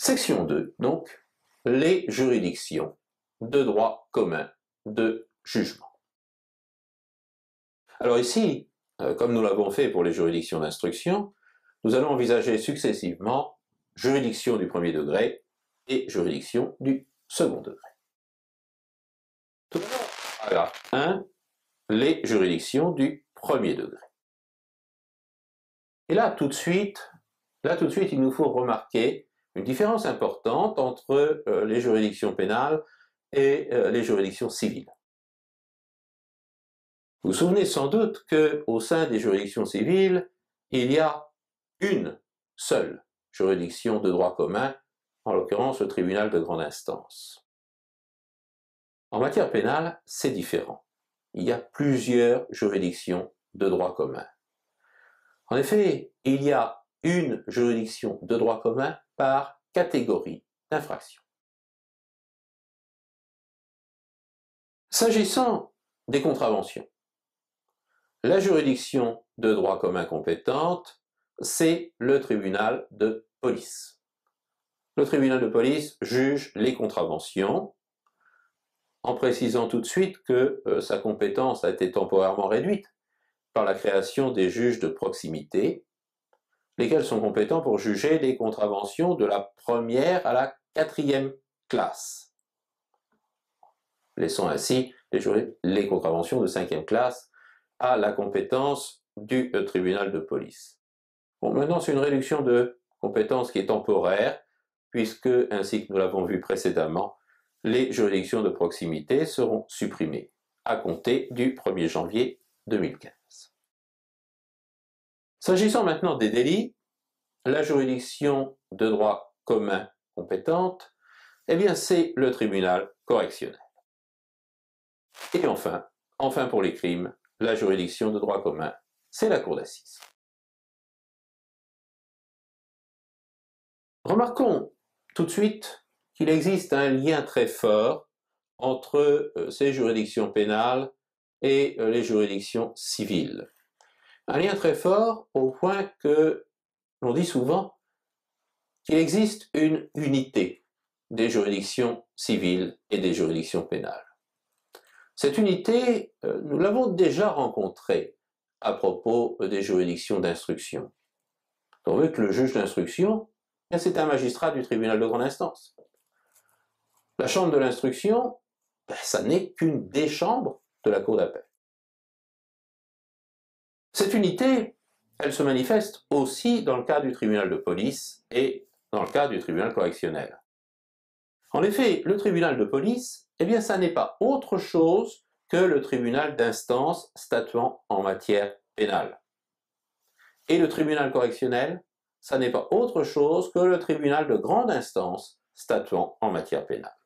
Section 2, donc, les juridictions de droit commun de jugement. Alors ici, comme nous l'avons fait pour les juridictions d'instruction, nous allons envisager successivement juridiction du premier degré et juridiction du second degré. Tout d'abord, paragraphe 1, les juridictions du premier degré. Et là, tout de suite, il nous faut remarquer une différence importante entre les juridictions pénales et les juridictions civiles. Vous vous souvenez sans doute qu'au sein des juridictions civiles, il y a une seule juridiction de droit commun, en l'occurrence le tribunal de grande instance. En matière pénale, c'est différent. Il y a plusieurs juridictions de droit commun. En effet, il y a une juridiction de droit commun par catégorie d'infraction. S'agissant des contraventions, la juridiction de droit commun compétente, c'est le tribunal de police. Le tribunal de police juge les contraventions, en précisant tout de suite que sa compétence a été temporairement réduite par la création des juges de proximité, lesquels sont compétents pour juger les contraventions de la première à la 4e classe, laissant ainsi les contraventions de 5e classe à la compétence du tribunal de police. Bon, maintenant, c'est une réduction de compétence qui est temporaire, puisque, ainsi que nous l'avons vu précédemment, les juridictions de proximité seront supprimées à compter du 1er janvier 2015. S'agissant maintenant des délits, la juridiction de droit commun compétente, eh bien c'est le tribunal correctionnel. Et enfin pour les crimes, la juridiction de droit commun, c'est la cour d'assises. Remarquons tout de suite qu'il existe un lien très fort entre ces juridictions pénales et les juridictions civiles. Un lien très fort au point que l'on dit souvent qu'il existe une unité des juridictions civiles et des juridictions pénales. Cette unité, nous l'avons déjà rencontrée à propos des juridictions d'instruction. On veut que le juge d'instruction, c'est un magistrat du tribunal de grande instance. La chambre de l'instruction, ça n'est qu'une des chambres de la cour d'appel. Cette unité, elle se manifeste aussi dans le cas du tribunal de police et dans le cas du tribunal correctionnel. En effet, le tribunal de police, eh bien, ça n'est pas autre chose que le tribunal d'instance statuant en matière pénale. Et le tribunal correctionnel, ça n'est pas autre chose que le tribunal de grande instance statuant en matière pénale.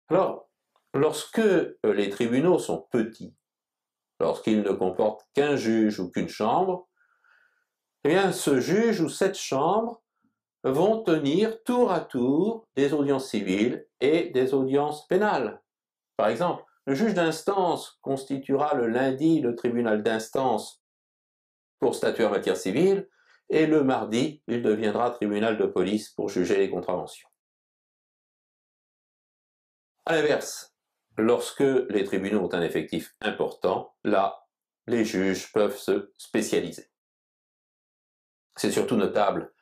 Alors, lorsque les tribunaux sont petits, lorsqu'ils ne comportent qu'un juge ou qu'une chambre, eh bien, ce juge ou cette chambre vont tenir tour à tour des audiences civiles et des audiences pénales. Par exemple, le juge d'instance constituera le lundi le tribunal d'instance pour statuer en matière civile, et le mardi, il deviendra tribunal de police pour juger les contraventions. À l'inverse, lorsque les tribunaux ont un effectif important, là, les juges peuvent se spécialiser. C'est surtout notable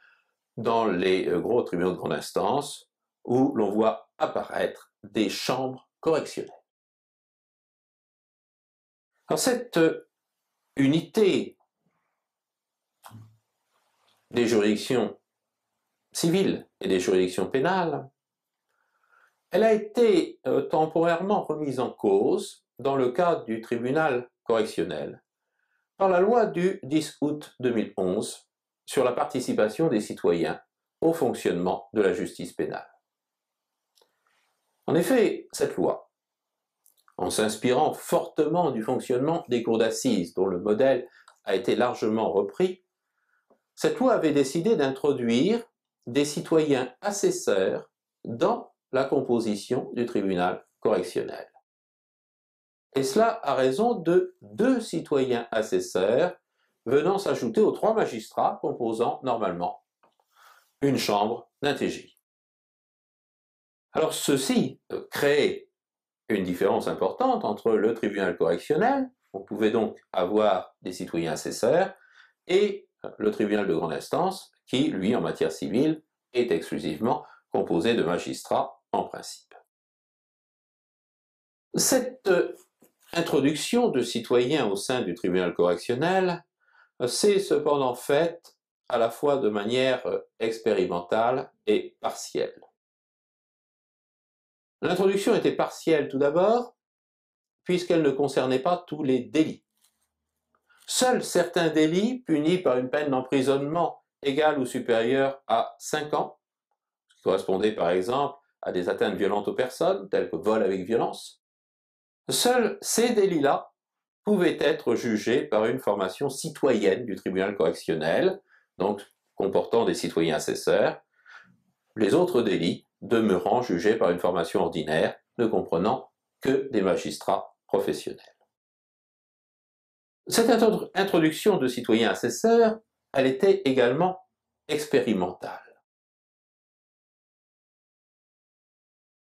dans les gros tribunaux de grande instance, où l'on voit apparaître des chambres correctionnelles. Alors cette unité des juridictions civiles et des juridictions pénales, elle a été temporairement remise en cause dans le cadre du tribunal correctionnel par la loi du 10 août 2011 sur la participation des citoyens au fonctionnement de la justice pénale. En effet, cette loi, en s'inspirant fortement du fonctionnement des cours d'assises dont le modèle a été largement repris, cette loi avait décidé d'introduire des citoyens assesseurs dans la composition du tribunal correctionnel. Et cela à raison de 2 citoyens assesseurs venant s'ajouter aux 3 magistrats composant normalement une chambre d'un TGI. Alors ceci crée une différence importante entre le tribunal correctionnel, on pouvait donc avoir des citoyens assesseurs, et le tribunal de grande instance, qui, lui, en matière civile, est exclusivement composé de magistrats en principe. Cette introduction de citoyens au sein du tribunal correctionnel s'est cependant faite à la fois de manière expérimentale et partielle. L'introduction était partielle tout d'abord, puisqu'elle ne concernait pas tous les délits. Seuls certains délits punis par une peine d'emprisonnement égale ou supérieure à 5 ans, ce qui correspondait par exemple à des atteintes violentes aux personnes, telles que vol avec violence, seuls ces délits-là pouvaient être jugés par une formation citoyenne du tribunal correctionnel, donc comportant des citoyens assesseurs, les autres délits demeurant jugés par une formation ordinaire ne comprenant que des magistrats professionnels. Cette introduction de citoyens assesseurs, elle était également expérimentale.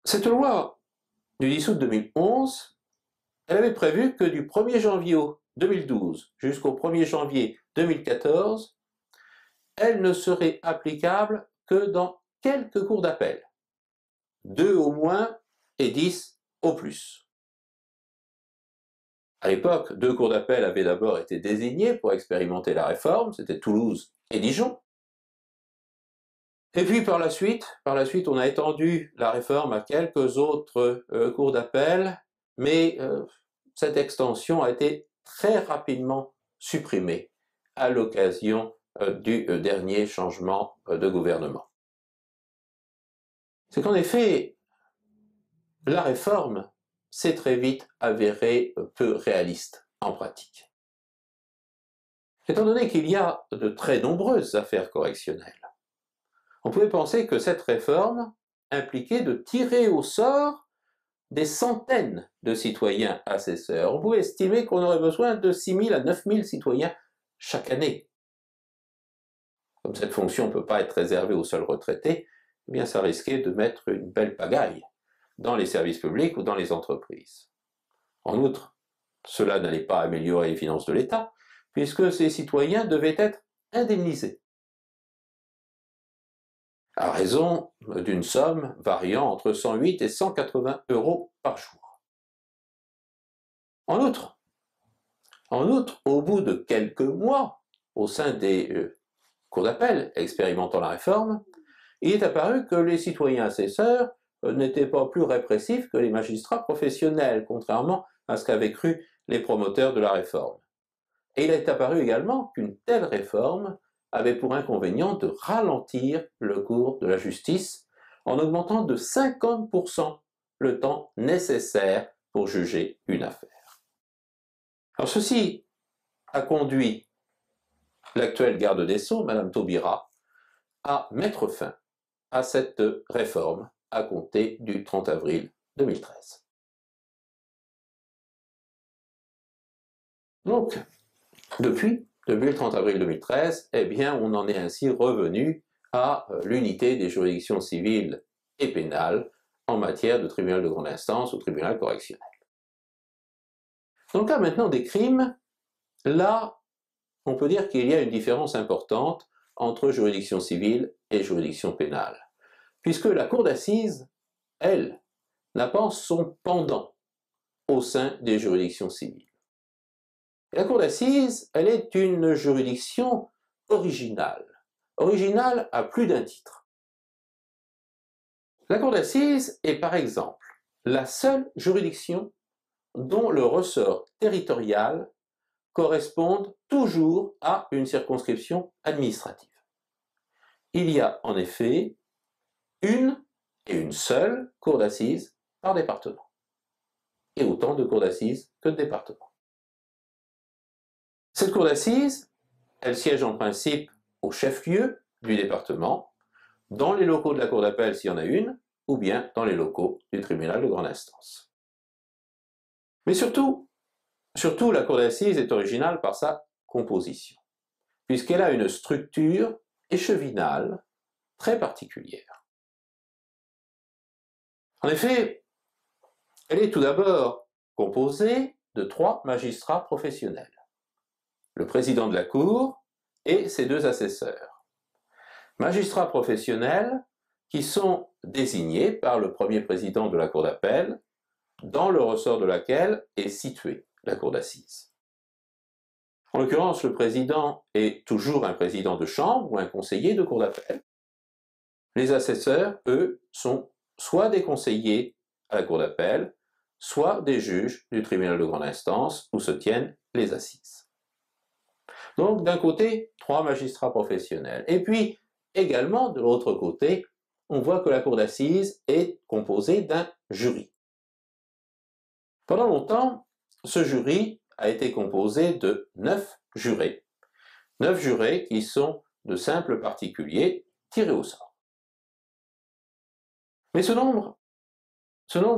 Cette loi du 10 août 2011, elle avait prévu que du 1er janvier 2012 jusqu'au 1er janvier 2014, elle ne serait applicable que dans quelques cours d'appel, 2 au moins et 10 au plus. À l'époque, 2 cours d'appel avaient d'abord été désignés pour expérimenter la réforme, c'était Toulouse et Dijon. Et puis par la suite, on a étendu la réforme à quelques autres cours d'appel, mais cette extension a été très rapidement supprimée à l'occasion du dernier changement de gouvernement. C'est qu'en effet, la réforme s'est très vite avérée peu réaliste en pratique. Étant donné qu'il y a de très nombreuses affaires correctionnelles, on pouvait penser que cette réforme impliquait de tirer au sort des centaines de citoyens assesseurs. On pouvait estimer qu'on aurait besoin de 6 000 à 9 000 citoyens chaque année. Comme cette fonction ne peut pas être réservée aux seuls retraités, eh bien ça risquait de mettre une belle pagaille dans les services publics ou dans les entreprises. En outre, cela n'allait pas améliorer les finances de l'État, puisque ces citoyens devaient être indemnisés à raison d'une somme variant entre 108 et 180 € par jour. En outre, au bout de quelques mois, au sein des cours d'appel expérimentant la réforme, il est apparu que les citoyens assesseurs n'étaient pas plus répressifs que les magistrats professionnels, contrairement à ce qu'avaient cru les promoteurs de la réforme. Et il est apparu également qu'une telle réforme avait pour inconvénient de ralentir le cours de la justice en augmentant de 50% le temps nécessaire pour juger une affaire. Alors ceci a conduit l'actuelle garde des Sceaux, Madame Taubira, à mettre fin à cette réforme à compter du 30 avril 2013. Donc, depuis le 30 avril 2013, eh bien, on en est ainsi revenu à l'unité des juridictions civiles et pénales en matière de tribunal de grande instance ou tribunal correctionnel. Dans le cas maintenant des crimes, là, on peut dire qu'il y a une différence importante entre juridiction civile et juridiction pénale, puisque la cour d'assises, elle, n'a pas son pendant au sein des juridictions civiles. La cour d'assises, elle est une juridiction originale à plus d'un titre. La cour d'assises est par exemple la seule juridiction dont le ressort territorial corresponde toujours à une circonscription administrative. Il y a en effet une et une seule cour d'assises par département, et autant de cours d'assises que de départements. Cette cour d'assises, elle siège en principe au chef-lieu du département, dans les locaux de la cour d'appel s'il y en a une, ou bien dans les locaux du tribunal de grande instance. Mais surtout, la cour d'assises est originale par sa composition, puisqu'elle a une structure échevinale très particulière. En effet, elle est tout d'abord composée de 3 magistrats professionnels, le président de la Cour et ses 2 assesseurs. Magistrats professionnels qui sont désignés par le premier président de la Cour d'appel, dans le ressort de laquelle est située la Cour d'assises. En l'occurrence, le président est toujours un président de chambre ou un conseiller de Cour d'appel. Les assesseurs, eux, sont soit des conseillers à la Cour d'appel, soit des juges du tribunal de grande instance où se tiennent les assises. Donc, d'un côté, 3 magistrats professionnels. Et puis, également, de l'autre côté, on voit que la Cour d'assises est composée d'un jury. Pendant longtemps, ce jury a été composé de 9 jurés. 9 jurés qui sont de simples particuliers tirés au sort. Mais ce nombre,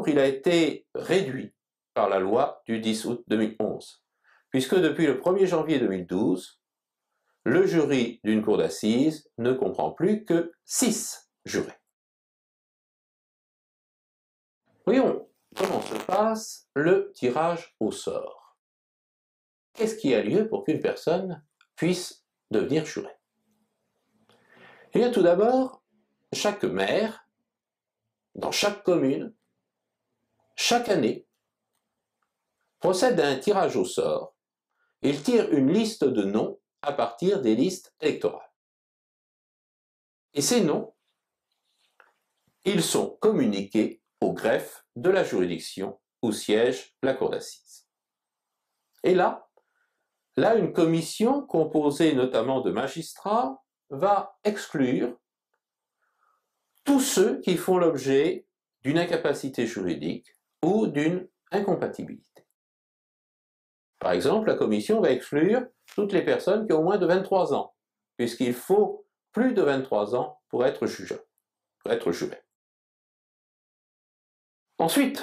il a été réduit par la loi du 10 août 2011, puisque depuis le 1er janvier 2012, le jury d'une cour d'assises ne comprend plus que 6 jurés. Voyons comment se passe le tirage au sort. Qu'est-ce qui a lieu pour qu'une personne puisse devenir juré? Eh bien, tout d'abord, chaque maire, dans chaque commune, chaque année, procède à un tirage au sort. Il tire une liste de noms à partir des listes électorales. Et ces noms, ils sont communiqués au greffe de la juridiction où siège la cour d'assises. Et là, une commission composée notamment de magistrats va exclure tous ceux qui font l'objet d'une incapacité juridique ou d'une incompatibilité. Par exemple, la commission va exclure toutes les personnes qui ont moins de 23 ans, puisqu'il faut plus de 23 ans pour être juré. Ensuite,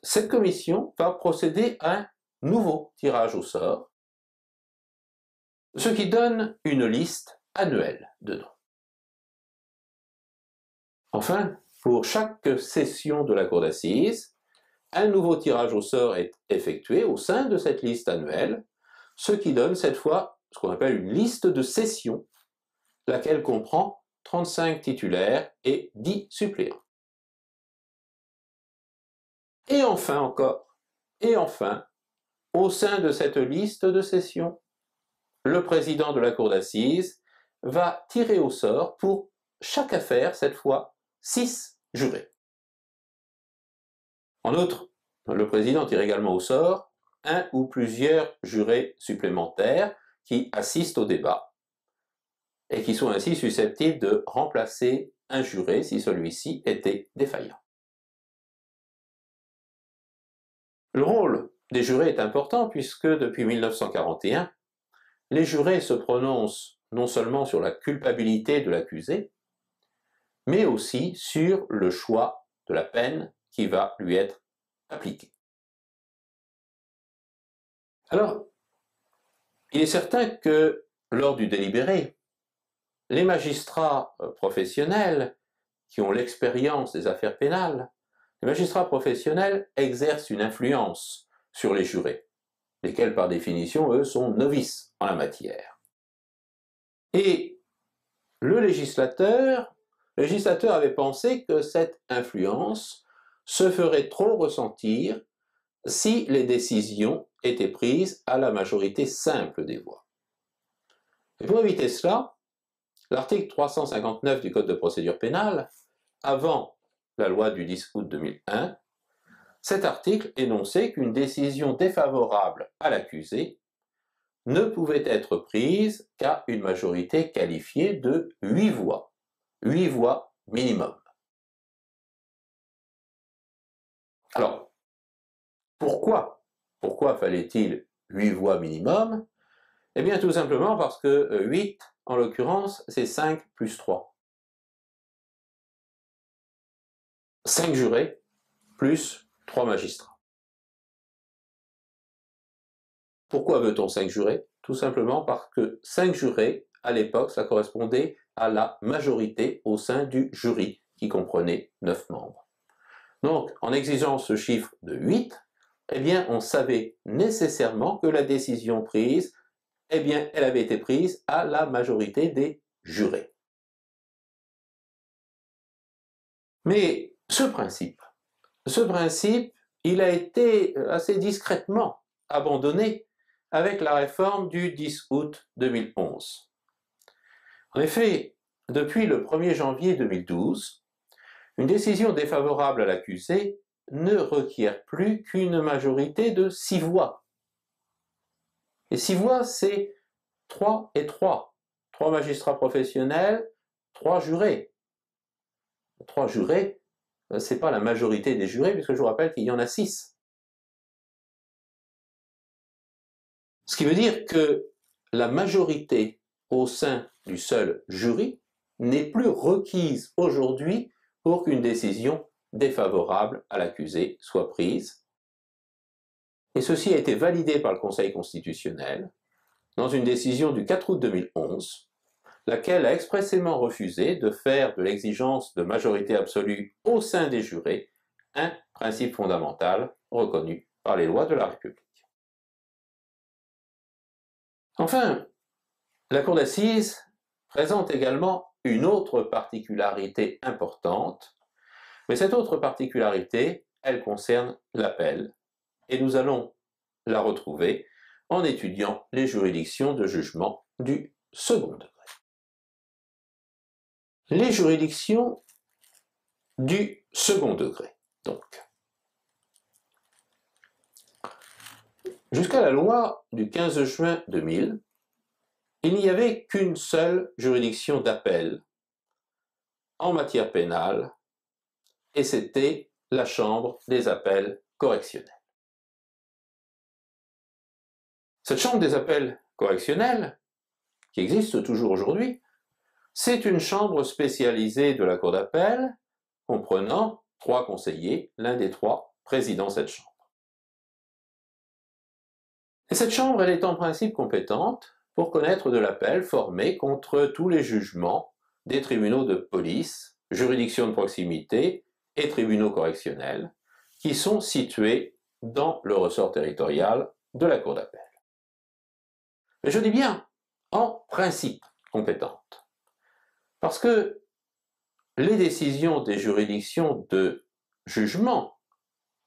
cette commission va procéder à un nouveau tirage au sort, ce qui donne une liste annuelle de noms. Enfin, pour chaque session de la cour d'assises, un nouveau tirage au sort est effectué au sein de cette liste annuelle, ce qui donne cette fois ce qu'on appelle une liste de session, laquelle comprend 35 titulaires et 10 suppléants. Et enfin, au sein de cette liste de session, le président de la cour d'assises va tirer au sort pour chaque affaire, cette fois, 6 jurés. En outre, le président tire également au sort un ou plusieurs jurés supplémentaires qui assistent au débat et qui sont ainsi susceptibles de remplacer un juré si celui-ci était défaillant. Le rôle des jurés est important puisque depuis 1941, les jurés se prononcent non seulement sur la culpabilité de l'accusé, mais aussi sur le choix de la peine qui va lui être appliquée. Alors, il est certain que lors du délibéré, les magistrats professionnels qui ont l'expérience des affaires pénales, les magistrats professionnels exercent une influence sur les jurés, lesquels par définition, eux, sont novices en la matière. Et le législateur avait pensé que cette influence se ferait trop ressentir si les décisions étaient prises à la majorité simple des voix. Et pour éviter cela, l'article 359 du Code de procédure pénale, avant la loi du 10 août 2001, cet article énonçait qu'une décision défavorable à l'accusé ne pouvait être prise qu'à une majorité qualifiée de 8 voix minimum. Alors, pourquoi fallait-il 8 voix minimum? Eh bien, tout simplement parce que 8, en l'occurrence, c'est 5 plus 3. 5 jurés plus 3 magistrats. Pourquoi veut-on 5 jurés? Tout simplement parce que 5 jurés à l'époque, ça correspondait à la majorité au sein du jury, qui comprenait 9 membres. Donc, en exigeant ce chiffre de 8, eh bien, on savait nécessairement que la décision prise, eh bien, elle avait été prise à la majorité des jurés. Mais ce principe, il a été assez discrètement abandonné avec la réforme du 10 août 2011. En effet, depuis le 1er janvier 2012, une décision défavorable à l'accusé ne requiert plus qu'une majorité de 6 voix. Et 6 voix, c'est 3 et 3. 3 magistrats professionnels, 3 jurés. 3 jurés, ce n'est pas la majorité des jurés, puisque je vous rappelle qu'il y en a 6. Ce qui veut dire que la majorité au sein du seul jury n'est plus requise aujourd'hui pour qu'une décision défavorable à l'accusé soit prise. Et ceci a été validé par le Conseil constitutionnel dans une décision du 4 août 2011, laquelle a expressément refusé de faire de l'exigence de majorité absolue au sein des jurés un principe fondamental reconnu par les lois de la République. Enfin, la Cour d'assises présente également une autre particularité importante, mais cette autre particularité, elle concerne l'appel, et nous allons la retrouver en étudiant les juridictions de jugement du second degré. Les juridictions du second degré, donc. Jusqu'à la loi du 15 juin 2000, il n'y avait qu'une seule juridiction d'appel en matière pénale, et c'était la Chambre des appels correctionnels. Cette Chambre des appels correctionnels, qui existe toujours aujourd'hui, c'est une chambre spécialisée de la Cour d'appel, comprenant 3 conseillers, l'un des 3 présidant cette chambre. Et cette chambre, elle est en principe compétente pour connaître de l'appel formé contre tous les jugements des tribunaux de police, juridictions de proximité et tribunaux correctionnels qui sont situés dans le ressort territorial de la Cour d'appel. Mais je dis bien en principe compétente, parce que les décisions des juridictions de jugement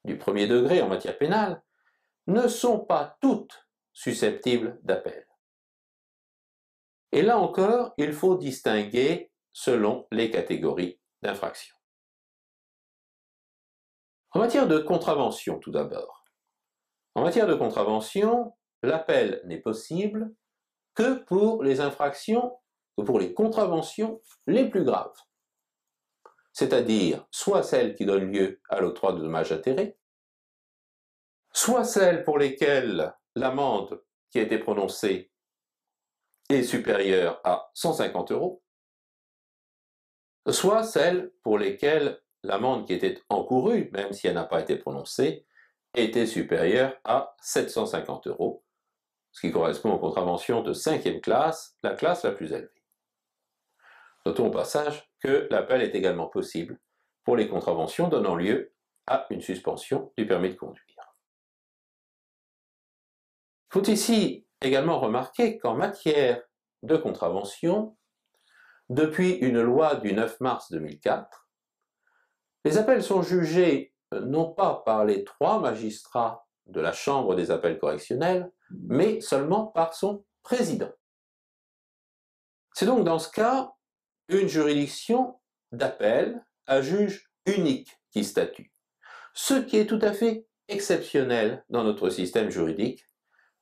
du premier degré en matière pénale ne sont pas toutes susceptibles d'appel. Et là encore, il faut distinguer selon les catégories d'infractions. En matière de contravention, tout d'abord. En matière de contravention, l'appel n'est possible que pour les infractions, ou pour les contraventions les plus graves. C'est-à-dire soit celles qui donnent lieu à l'octroi de dommages intérêts, soit celles pour lesquelles l'amende qui a été prononcée est supérieure à 150 €, soit celles pour lesquelles l'amende qui était encourue, même si elle n'a pas été prononcée, était supérieure à 750 €, ce qui correspond aux contraventions de 5e classe, la classe la plus élevée. Notons au passage que l'appel est également possible pour les contraventions donnant lieu à une suspension du permis de conduire. Il faut ici également remarquer qu'en matière de contravention, depuis une loi du 9 mars 2004, les appels sont jugés non pas par les 3 magistrats de la Chambre des appels correctionnels, mais seulement par son président. C'est donc dans ce cas une juridiction d'appel à juge unique qui statue, ce qui est tout à fait exceptionnel dans notre système juridique,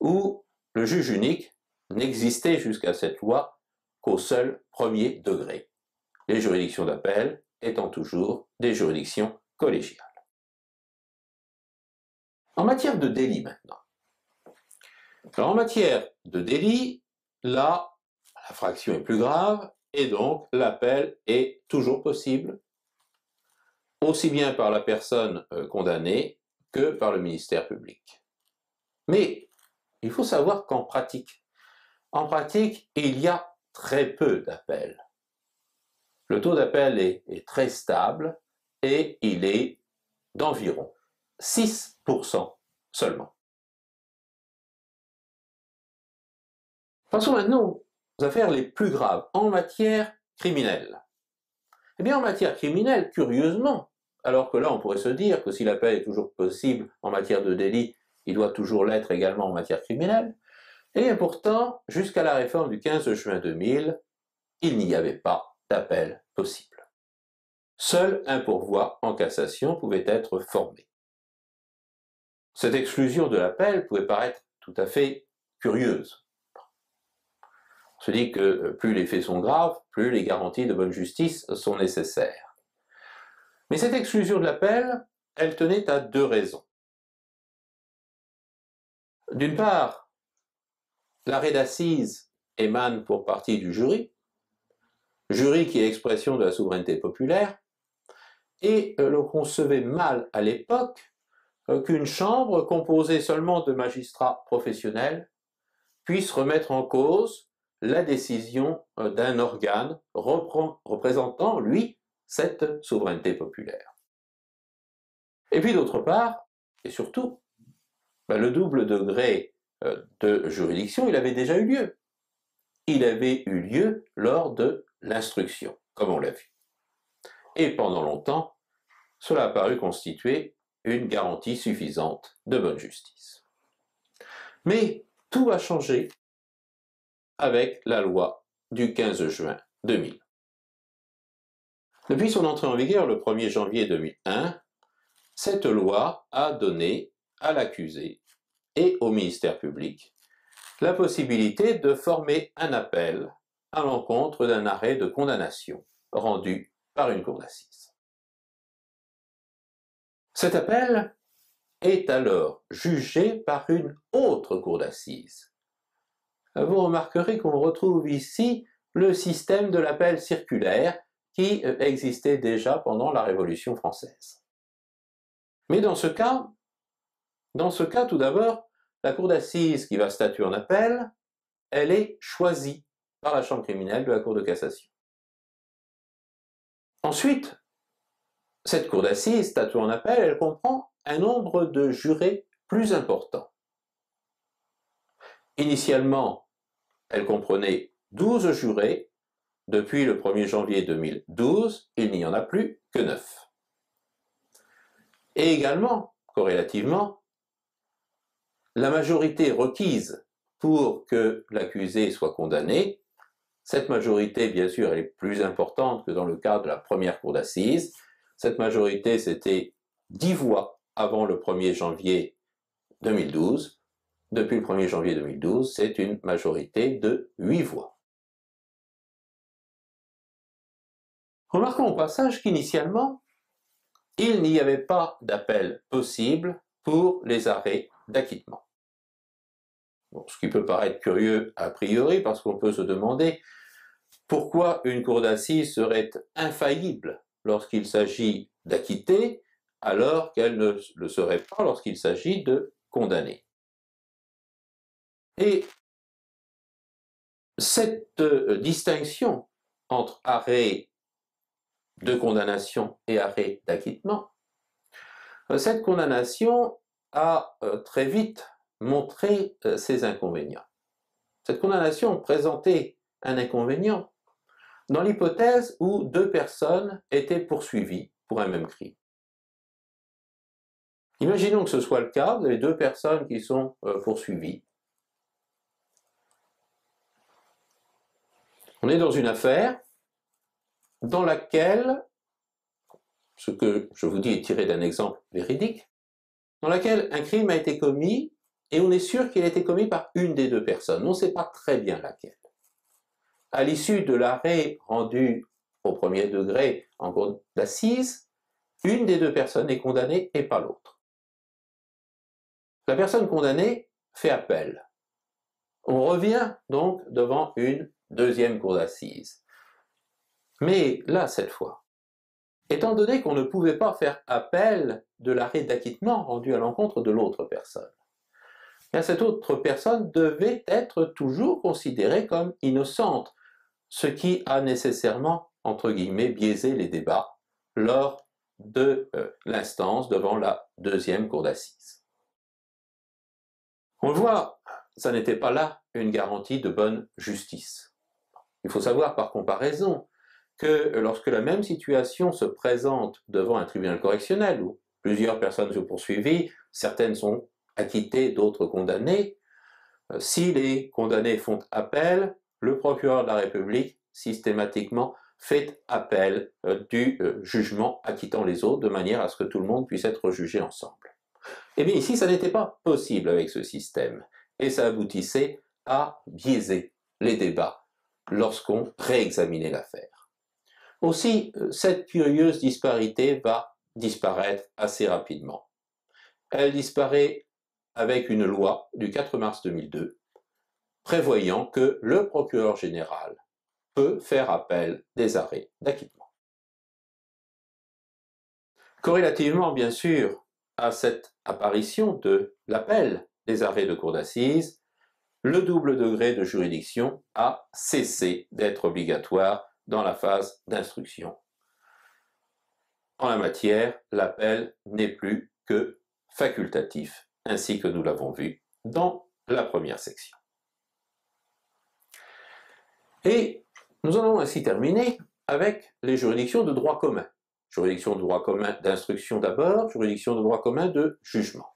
où le juge unique n'existait jusqu'à cette loi qu'au seul premier degré, les juridictions d'appel étant toujours des juridictions collégiales. En matière de délit maintenant. Alors en matière de délit, là, l'infraction est plus grave et donc l'appel est toujours possible, aussi bien par la personne condamnée que par le ministère public. Mais il faut savoir qu'en pratique, il y a très peu d'appels. Le taux d'appel est très stable et il est d'environ 6% seulement. Passons maintenant aux affaires les plus graves en matière criminelle. Eh bien, en matière criminelle, curieusement, alors que là on pourrait se dire que si l'appel est toujours possible en matière de délit, il doit toujours l'être également en matière criminelle, et bien pourtant, jusqu'à la réforme du 15 juin 2000, il n'y avait pas d'appel possible. Seul un pourvoi en cassation pouvait être formé. Cette exclusion de l'appel pouvait paraître tout à fait curieuse. On se dit que plus les faits sont graves, plus les garanties de bonne justice sont nécessaires. Mais cette exclusion de l'appel, elle tenait à deux raisons. D'une part, l'arrêt d'assises émane pour partie du jury qui est l'expression de la souveraineté populaire, et l'on concevait mal à l'époque qu'une chambre composée seulement de magistrats professionnels puisse remettre en cause la décision d'un organe représentant, lui, cette souveraineté populaire. Et puis d'autre part, et surtout, le double degré de juridiction, il avait déjà eu lieu. Il avait eu lieu lors de l'instruction, comme on l'a vu. Et pendant longtemps, cela a paru constituer une garantie suffisante de bonne justice. Mais tout va changer avec la loi du 15 juin 2000. Depuis son entrée en vigueur le 1er janvier 2001, cette loi a donné à l'accusé et au ministère public la possibilité de former un appel à l'encontre d'un arrêt de condamnation rendu par une cour d'assises. Cet appel est alors jugé par une autre cour d'assises. Vous remarquerez qu'on retrouve ici le système de l'appel circulaire qui existait déjà pendant la Révolution française. Mais dans ce cas, tout d'abord, la cour d'assises qui va statuer en appel, elle est choisie par la chambre criminelle de la Cour de cassation. Ensuite, cette cour d'assises statuant en appel, elle comprend un nombre de jurés plus important. Initialement, elle comprenait 12 jurés. Depuis le 1er janvier 2012, il n'y en a plus que 9. Et également, corrélativement, la majorité requise pour que l'accusé soit condamné, cette majorité, bien sûr, elle est plus importante que dans le cas de la première cour d'assises. Cette majorité, c'était 10 voix avant le 1er janvier 2012. Depuis le 1er janvier 2012, c'est une majorité de 8 voix. Remarquons au passage qu'initialement, il n'y avait pas d'appel possible pour les arrêts d'acquittement. Bon, ce qui peut paraître curieux a priori, parce qu'on peut se demander pourquoi une cour d'assises serait infaillible lorsqu'il s'agit d'acquitter, alors qu'elle ne le serait pas lorsqu'il s'agit de condamner. Et cette distinction entre arrêt de condamnation et arrêt d'acquittement, cette condamnation a très vite montré ses inconvénients. Cette condamnation présentait un inconvénient dans l'hypothèse où 2 personnes étaient poursuivies pour un même crime. Imaginons que ce soit le cas, vous avez 2 personnes qui sont poursuivies. On est dans une affaire dans laquelle, ce que je vous dis est tiré d'un exemple véridique, dans laquelle un crime a été commis et on est sûr qu'il a été commis par une des 2 personnes. On ne sait pas très bien laquelle. À l'issue de l'arrêt rendu au 1er degré en cour d'assises, une des 2 personnes est condamnée et pas l'autre. La personne condamnée fait appel. On revient donc devant une deuxième cour d'assises. Mais là, cette fois, étant donné qu'on ne pouvait pas faire appel de l'arrêt d'acquittement rendu à l'encontre de l'autre personne, bien cette autre personne devait être toujours considérée comme innocente. ce qui a nécessairement, entre guillemets, biaisé les débats lors de l'instance devant la deuxième cour d'assises. On le voit, ça n'était pas là une garantie de bonne justice. Il faut savoir par comparaison que lorsque la même situation se présente devant un tribunal correctionnel où plusieurs personnes sont poursuivies, certaines sont acquittées, d'autres condamnées, si les condamnés font appel, le procureur de la République systématiquement fait appel du jugement acquittant les autres de manière à ce que tout le monde puisse être jugé ensemble. Eh bien ici, ça n'était pas possible avec ce système et ça aboutissait à biaiser les débats lorsqu'on réexaminait l'affaire. Aussi, cette curieuse disparité va disparaître assez rapidement. Elle disparaît avec une loi du 4 mars 2002 prévoyant que le procureur général peut faire appel des arrêts d'acquittement. Corrélativement, bien sûr, à cette apparition de l'appel des arrêts de cour d'assises, le double degré de juridiction a cessé d'être obligatoire dans la phase d'instruction. En la matière, l'appel n'est plus que facultatif, ainsi que nous l'avons vu dans la première section. Et nous en avons ainsi terminé avec les juridictions de droit commun. Juridiction de droit commun d'instruction d'abord, juridiction de droit commun de jugement.